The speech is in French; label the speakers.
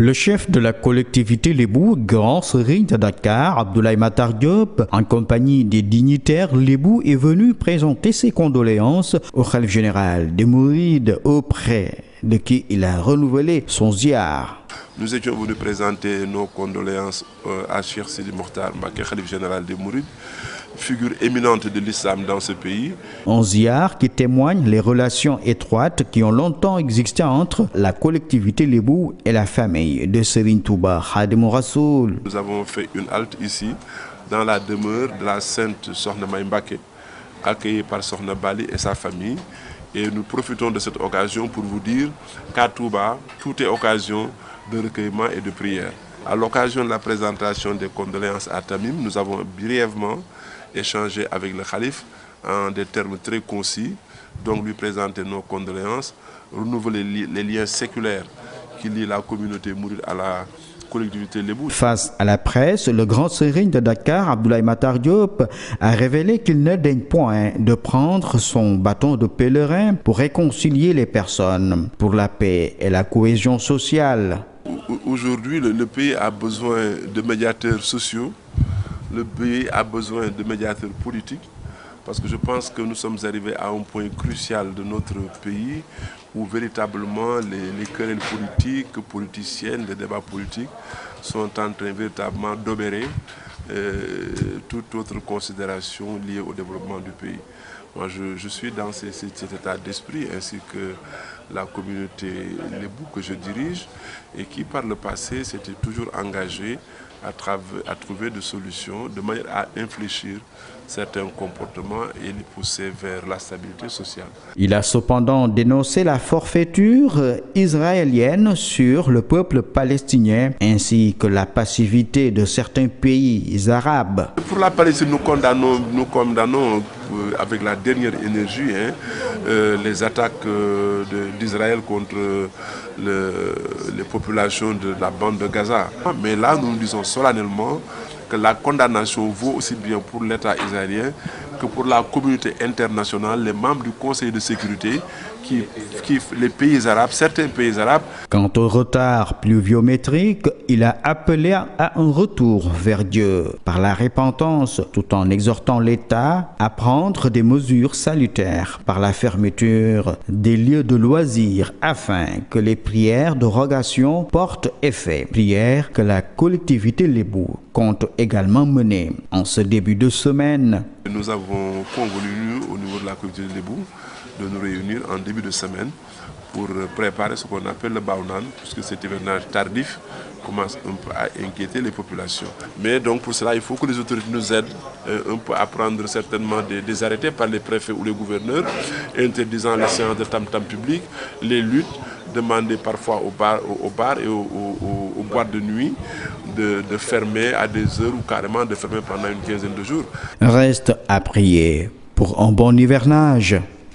Speaker 1: Le chef de la collectivité lébou, Grand Serigne de Dakar, Abdoulaye Matar Diop, en compagnie des dignitaires lébou, est venu présenter ses condoléances au khalife général des Mourides, auprès de qui il a renouvelé son ziar.
Speaker 2: Nous étions venus présenter nos condoléances à Cheikh Sidi Mokhtar Mbacké, khalife général des Mourides, figure éminente de l'islam dans ce pays.
Speaker 1: Un ziar qui témoigne les relations étroites qui ont longtemps existé entre la collectivité lébou et la famille de Serigne Touba Khadimou Rassoul.
Speaker 2: Nous avons fait une halte ici, dans la demeure de la sainte Sokhna May Mbacké, accueillie par Sokhna Bali et sa famille. Et nous profitons de cette occasion pour vous dire qu'à Touba, tout est occasion de recueillement et de prière. À l'occasion de la présentation des condoléances à Tamim, nous avons brièvement échangé avec le khalife en des termes très concis, donc lui présenter nos condoléances, renouveler les liens séculaires qui lient la communauté mouride à la collectivité lébou.
Speaker 1: Face à la presse, le grand serigne de Dakar, Abdoulaye Matar Diop, a révélé qu'il ne daigne point de prendre son bâton de pèlerin pour réconcilier les personnes, pour la paix et la cohésion sociale.
Speaker 2: Aujourd'hui, le pays a besoin de médiateurs sociaux, le pays a besoin de médiateurs politiques, parce que je pense que nous sommes arrivés à un point crucial de notre pays où véritablement les querelles politiques, politiciennes, les débats politiques sont en train véritablement d'obérer toute autre considération liée au développement du pays. Moi, je suis dans cet état d'esprit, ainsi que la communauté lébou que je dirige, et qui par le passé s'était toujours engagée à trouver des solutions de manière à infléchir certains comportements et les pousser vers la stabilité sociale.
Speaker 1: Il a cependant dénoncé la forfaiture israélienne sur le peuple palestinien ainsi que la passivité de certains pays arabes.
Speaker 2: Pour la Palestine, nous condamnons avec la dernière énergie les attaques d'Israël contre les populations de la bande de Gaza. Mais là, nous disons solennellement que la condamnation vaut aussi bien pour l'État israélien que pour la communauté internationale, les membres du Conseil de sécurité, les pays arabes, certains pays arabes.
Speaker 1: Quant au retard pluviométrique, il a appelé à un retour vers Dieu par la repentance, tout en exhortant l'État à prendre des mesures salutaires par la fermeture des lieux de loisirs afin que les prières de rogation portent effet. Prières que la collectivité lébou compte également mener en ce début de semaine.
Speaker 2: Nous avons convenu au niveau de la collectivité lébou de nous réunir en début de semaine pour préparer ce qu'on appelle le Baounan, puisque cet hivernage tardif commence un peu à inquiéter les populations. Mais donc pour cela, il faut que les autorités nous aident un peu à prendre certainement des arrêtés par les préfets ou les gouverneurs, interdisant les séances de tam-tam public, les luttes, demander parfois aux bars et aux boîtes de nuit de fermer à des heures ou carrément de fermer pendant une quinzaine de jours.
Speaker 1: Reste à prier pour un bon hivernage.